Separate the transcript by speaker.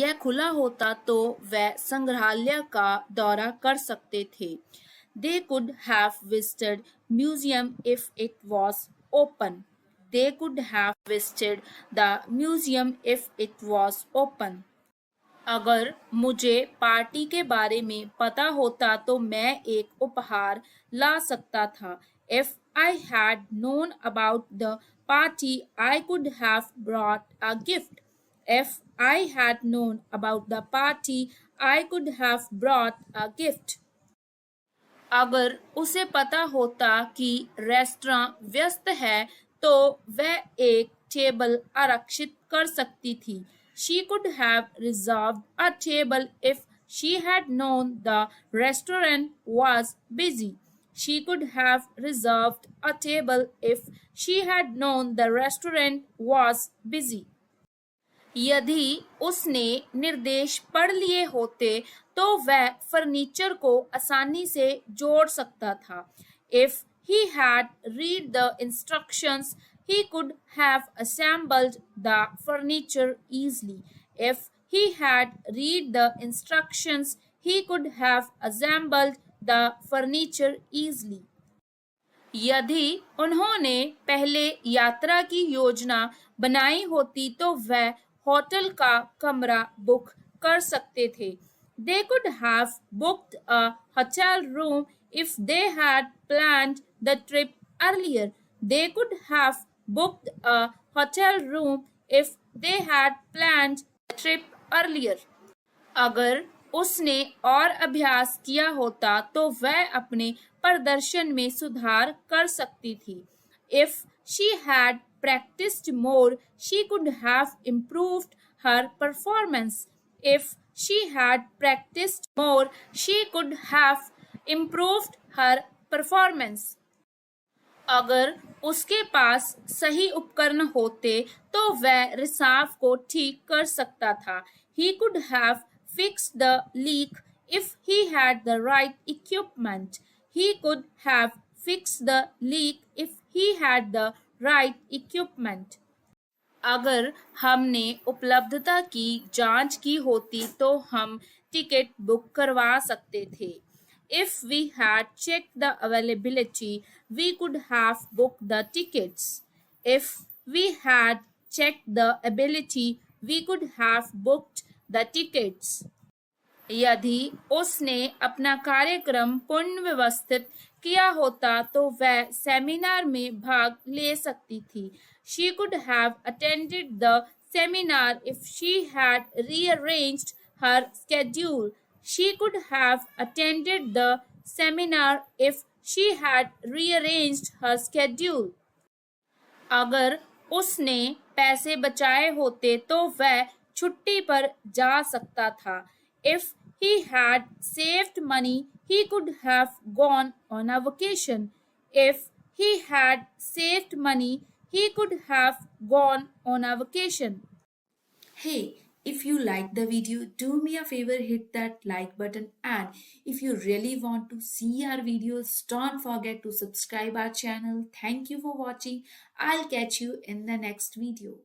Speaker 1: यह खुला होता तो वह संग्रहालय का दौरा कर सकते थे। They could have visited museum if it was open. They could have visited the museum if it was open. अगर मुझे पार्टी के बारे में पता होता तो मैं एक उपहार ला सकता था। If I had known about the party, I could have brought a gift. If I had known about the party, I could have brought a gift. अगर उसे पता होता कि रेस्तरां व्यस्त है तो वह एक टेबल आरक्षित कर सकती थी। She could have reserved a table if she had known the restaurant was busy. She could have reserved a table if she had known the restaurant was busy. यदि उसने निर्देश पढ़ लिए होते तो वह फर्नीचर को आसानी से जोड़ सकता था। If he had read the instructions, he could have assembled the furniture easily. If he had read the instructions, he could have assembled the furniture easily. यदि उन्होंने पहले यात्रा की योजना बनाई होती तो वह होटल का कमरा बुक कर सकते थे। They could have booked a hotel room if they had planned the trip earlier. They could have booked a hotel room if they had planned the trip earlier. अगर उसने और अभ्यास किया होता तो वह अपने प्रदर्शन में सुधार कर सकती थी। If she had practiced more, she could have improved her performance. If she had practiced more, she could have improved her performance. अगर उसके पास सही उपकरण होते तो वह रिसाव को ठीक कर सकता था। He could have fixed the leak if he had the right equipment. He could have fixed the leak if he had the right equipment. अगर हमने उपलब्धता की जांच की होती तो हम टिकट बुक करवा सकते थे। If we had checked the availability, we could have booked the tickets. If we had checked the ability, we could have booked the tickets. यदि उसने अपना कार्यक्रम पूर्ण व्यवस्थित किया होता तो वह सेमिनार में भाग ले सकती थी। She could have attended the seminar if she had rearranged her schedule. She could have attended the seminar if she had rearranged her schedule. अगर उसने पैसे बचाए होते तो वह छुट्टी पर जा सकता था। If he had saved money, he could have gone on a vacation. If he had saved money, he could have gone on a vacation. Hey, if you like the video, do me a favor, hit that like button, and if you really want to see our videos, don't forget to subscribe our channel. Thank you for watching. I'll catch you in the next video.